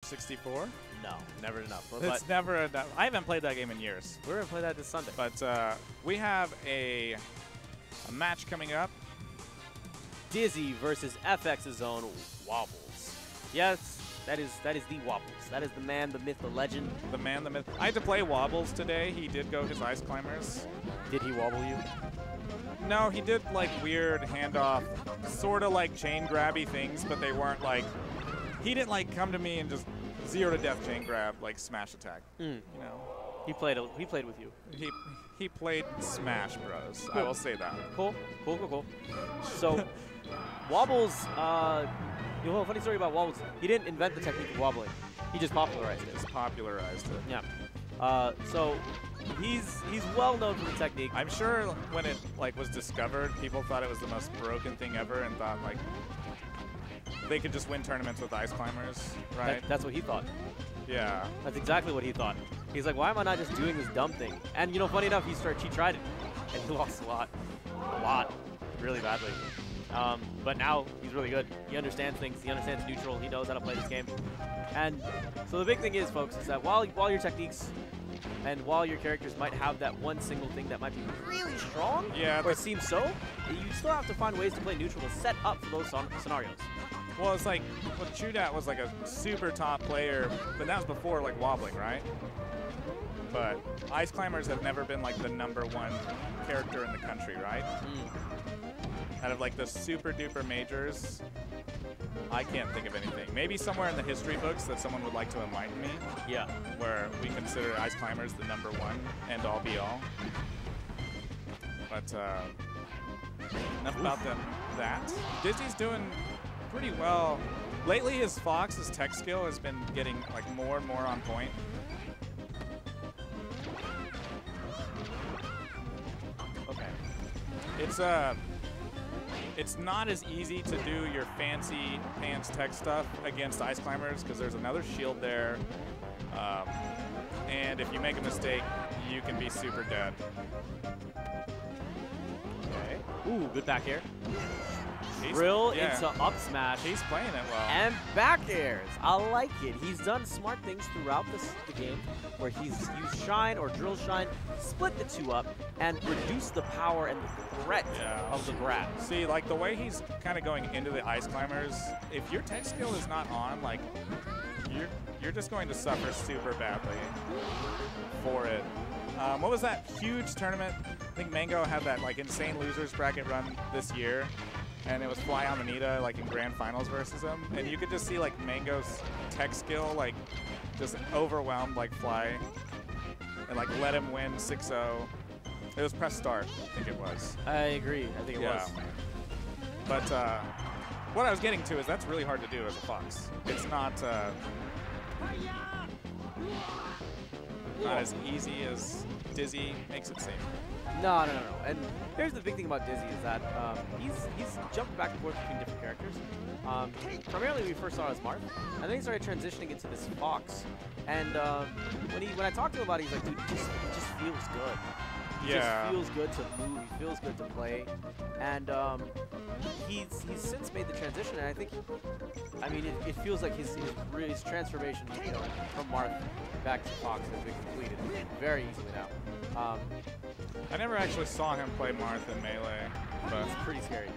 64? No, never enough. It's never enough. I haven't played that game in years. We're going to play that this Sunday. But we have a match coming up. Dizzy versus FX's own Wobbles. Yes, that is the Wobbles. That is the man, the myth, the legend. The man, the myth. I had to play Wobbles today. He did go his Ice Climbers. Did he wobble you? No, he did like weird handoff, sort of like chain grabby things, but they weren't like, he didn't like come to me and just 0 to death chain grab like smash attack. You know. He played with you. He played Smash Bros. Cool. I will say that. Cool. So Wobbles, you know, a funny story about Wobbles. He didn't invent the technique of wobbling. He just popularized it. Just popularized it. Yeah. So he's well known for the technique. I'm sure when it like was discovered, people thought it was the most broken thing ever and thought like they could just win tournaments with Ice Climbers, right? That's what he thought. Yeah. That's exactly what he thought. He's like, why am I not just doing this dumb thing? And you know, funny enough, he tried it, and he lost a lot, really badly. But now he's really good. He understands things. He understands neutral. He knows how to play this game. And so the big thing is, folks, is that while your techniques and while your characters might have that one single thing that might be really strong, or it seems so, you still have to find ways to play neutral to set up for those scenarios. Well, it's like, Chudat was like a super top player, but that was before like wobbling, right? But Ice Climbers have never been like the #1 character in the country, right? Out of like the super duper majors, I can't think of anything. Maybe somewhere in the history books that someone would like to enlighten me. Yeah. Where we consider Ice Climbers the #1 end all be all. But enough about that. Dizzy's doing pretty well. Lately, his Fox's tech skill has been getting like more and more on point. Okay. It's not as easy to do your fancy pants tech stuff against Ice Climbers because there's another shield there. And if you make a mistake, you can be super dead. Okay. Ooh, good back air. Drill into up smash. He's playing it well. And back airs. I like it. He's done smart things throughout the game where he's used shine or drill shine, split the two up, and reduce the power and the threat of the grab. See, like the way he's kind of going into the Ice Climbers, if your tech skill is not on, like you're just going to suffer super badly for it. What was that huge tournament? I think Mango had that like insane losers bracket run this year. And it was Fly Amanita like in grand finals versus him. And you could just see like Mango's tech skill like just overwhelmed like Fly and like let him win 6-0. It was press start, I think it was. I agree. I think it was. But what I was getting to is that's really hard to do as a Fox. It's not as easy as Dizzy makes it seem. No. And here's the big thing about Dizzy is that he's jumped back and forth between different characters. Primarily, we first saw as Marth, and then he started transitioning into this Fox. And when I talked to him about it, he's like, dude, it just feels good. It just feels good to move. It feels good to play. And he's since made the transition, and I think, it feels like his transformation, from Marth back to Fox has been completed very easily now. I never actually saw him play Marth in Melee, but it's pretty scary.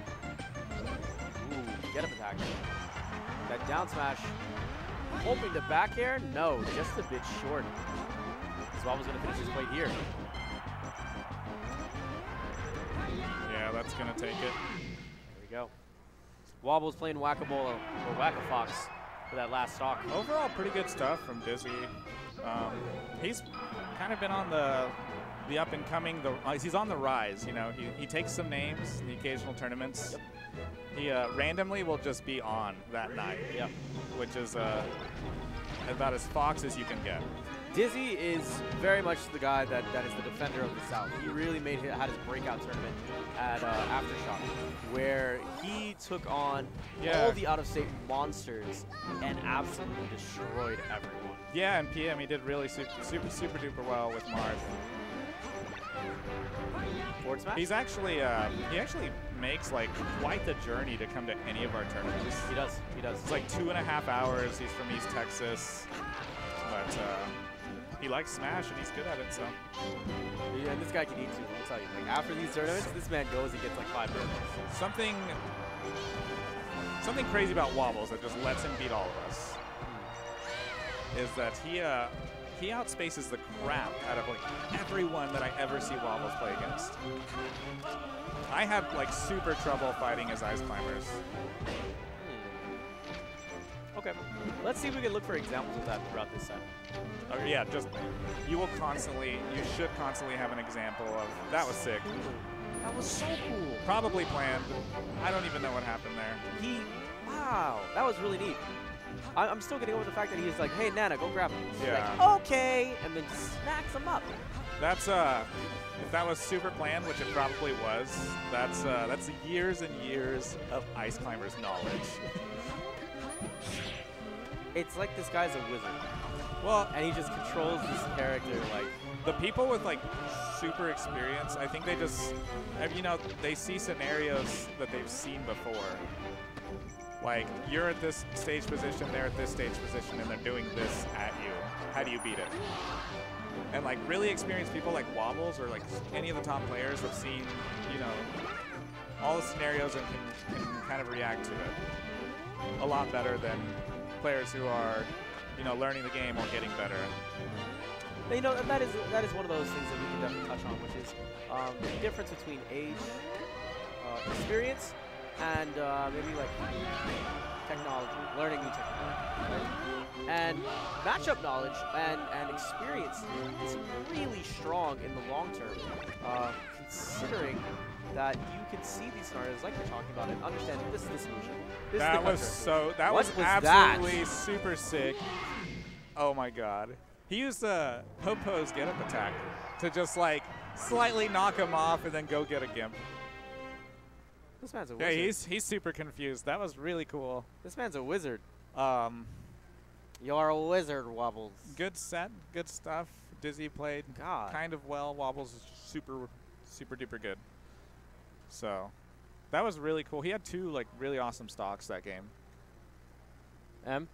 Ooh, get up attack. That down smash. Hoping to back air? No, just a bit short. Wobbles gonna finish his plate here. Yeah, that's gonna take it. There we go. Wobbles playing Whack-A-Mole or Whack-A-Fox for that last stock. Overall, pretty good stuff from Dizzy. He's kind of been on the up and coming. He's on the rise. You know, he takes some names in the occasional tournaments. He randomly will just be on that night. Yep. Which is about as Fox as you can get. Dizzy is very much the guy that is the defender of the South. He really had his breakout tournament at Aftershock, where he took on all the out-of-state monsters and absolutely destroyed everyone. Yeah, and PM, he did really super duper well with Marth. Forward smash? He's actually, he actually makes like quite the journey to come to any of our tournaments. He does. He does. It's like 2.5 hours. He's from East Texas, but he likes Smash and he's good at it. So. Yeah, and this guy can eat too. I'll tell you. Like after these tournaments, this man goes and gets like 5 minutes. Something crazy about Wobbles that just lets him beat all of us is that he outspaces the crap out of like everyone that I ever see Wobbles play against. I have like super trouble fighting his ice climbers. Okay, let's see if we can look for examples of that throughout this set. Oh yeah, just you should constantly have an example of that was sick. That was so cool. Probably planned. I don't even know what happened there. Wow, that was really neat. I'm still getting over the fact that he's like, hey, Nana, go grab him. Yeah. Like, okay, and then just smacks him up. That's if that was super planned, which it probably was, that's years and years of ice climbers knowledge. It's like this guy's a wizard. Well, and he just controls this character like. The people with like super experience, I think they just, you know, they see scenarios that they've seen before. Like, you're at this stage position, they're at this stage position, and they're doing this at you. How do you beat it? And like really experienced people like Wobbles or like any of the top players have seen, you know, all the scenarios and can kind of react to it a lot better than players who are, you know, learning the game or getting better. You know, and that is one of those things that we can definitely touch on, which is the difference between age, experience, and maybe like technology, learning new technology, right? And matchup knowledge and experience is really strong in the long term, considering that you can see these scenarios like you're talking about and understand this is the solution. That was absolutely super sick. Oh my god. He used the Popo's get-up attack to just like slightly knock him off and then go get a Gimp. This man's a wizard. Yeah, he's super confused. That was really cool. This man's a wizard. You're a wizard, Wobbles. Good set, good stuff. Dizzy played kind of well. Wobbles is super duper good. So that was really cool. He had 2 like really awesome stocks that game. M?